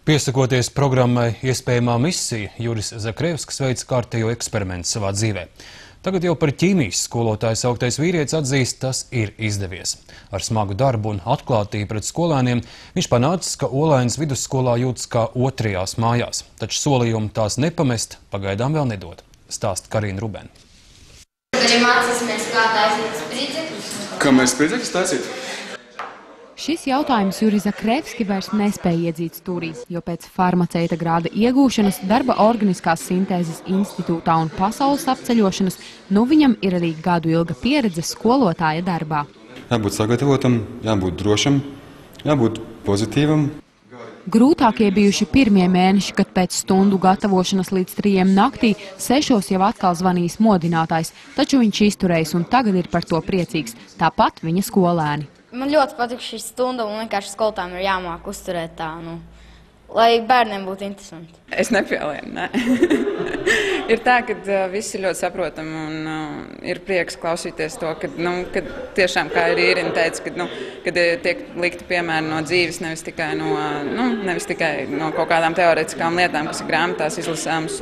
Piesakoties programmai Iespējamā misija, Juris Zakrevskis veica kārtējo eksperimentu savā dzīvē. Tagad jau par ķīmijas skolotāju sauktais vīrietis atzīst, tas ir izdevies. Ar smagu darbu un atklātību pret skolēniem viņš panācis, ka Olainas vidusskolā jūtas kā otrajās mājās. Taču solījumu tās nepamest pagaidām vēl nedod. Stāsta Karina Rubena. Arī mācīsimies, kā taisīt spridzekļus. Kā mēs spridzekļus taisīt? Šis jautājums Juris Zakrevskis vairs nespēja iedzīt stūrī, jo pēc farmaceita grāda iegūšanas, darba organiskās sintēzes institūtā un pasaules apceļošanas, nu viņam ir arī gadu ilga pieredze skolotāja darbā. Jābūt sagatavotam, jābūt drošam, jābūt pozitīvam. Grūtākie bijuši pirmie mēneši, kad pēc stundu gatavošanas līdz 3 naktī 6 jau atkal zvanījis modinātājs, taču viņš izturējis un tagad ir par to priecīgs, tāpat viņa skolēni. Man ļoti patīk šī stunda un vienkārši skolotājiem ir jāmāk uzturēt tā, lai bērniem būtu interesanti. Es nepielēmu, ne. Ir tā, ka visi ļoti saprotami un ir prieks klausīties to, kad tiešām, kā ir Irina teica, kad tiek likti piemēri no dzīves, nevis tikai no kaut kādām teorētiskām lietām, kas ir grāmatās izlasāmas.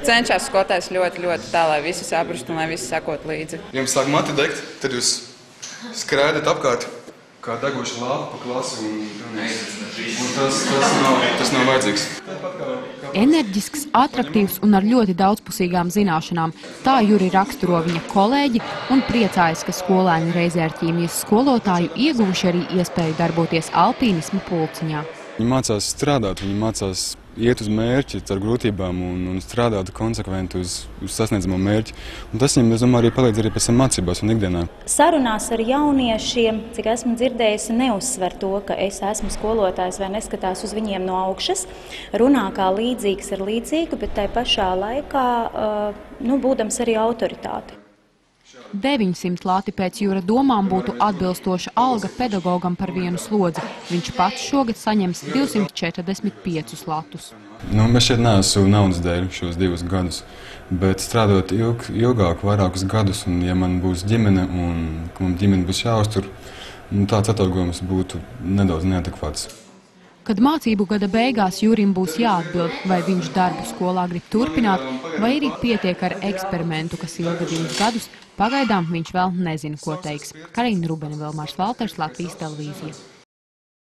Cenšas skotājs ļoti, ļoti tā, lai visi saprastu un lai visi sakot līdzi. Ja jums sāk mati degt, tad jūs skrēdat apkārt kā degoša lāpa pa klasi un tas nav vajadzīgs. Enerģisks, atraktīvs un ar ļoti daudzpusīgām zināšanām. Tā Juri raksturo viņa kolēģi un priecājas, ka skolēni reizē ar ķīmijas skolotāju ieguvuši arī iespēju darboties alpīnisma pulciņā. Viņi mācās strādāt, viņi mācās iet uz mērķi ar grūtībām un strādāt konsekventi uz sasniedzamo mērķi. Un tas viņam, es domāju, arī palīdz arī pēc tam mācībās un ikdienā. Sarunās ar jauniešiem, cik esmu dzirdējusi, neuzsver to, ka es esmu skolotājs vai neskatās uz viņiem no augšas. Runā kā līdzīgs ar līdzīgu, bet tai pašā laikā būdams arī autoritāte. 900 lati pēc Jura domām būtu atbilstoša alga pedagogam par vienu slodzi. Viņš pats šogad saņems 245 latus. Es šeit neesmu naudas dēļ šos 2 gadus, bet strādājot ilgāk, vairākus gadus, un ja man būs ģimene un man ģimene būs jāuztur, tāds atalgojums būtu nedaudz neadekvāts. Kad mācību gada beigās Jurim būs jāatbild, vai viņš darbu skolā grib turpināt, vai arī pietiek ar eksperimentu, kas ilga 2 gadus, pagaidām viņš vēl nezina, ko teiks. Karina Rubena, Vilmārs Valters, Latvijas televīzija.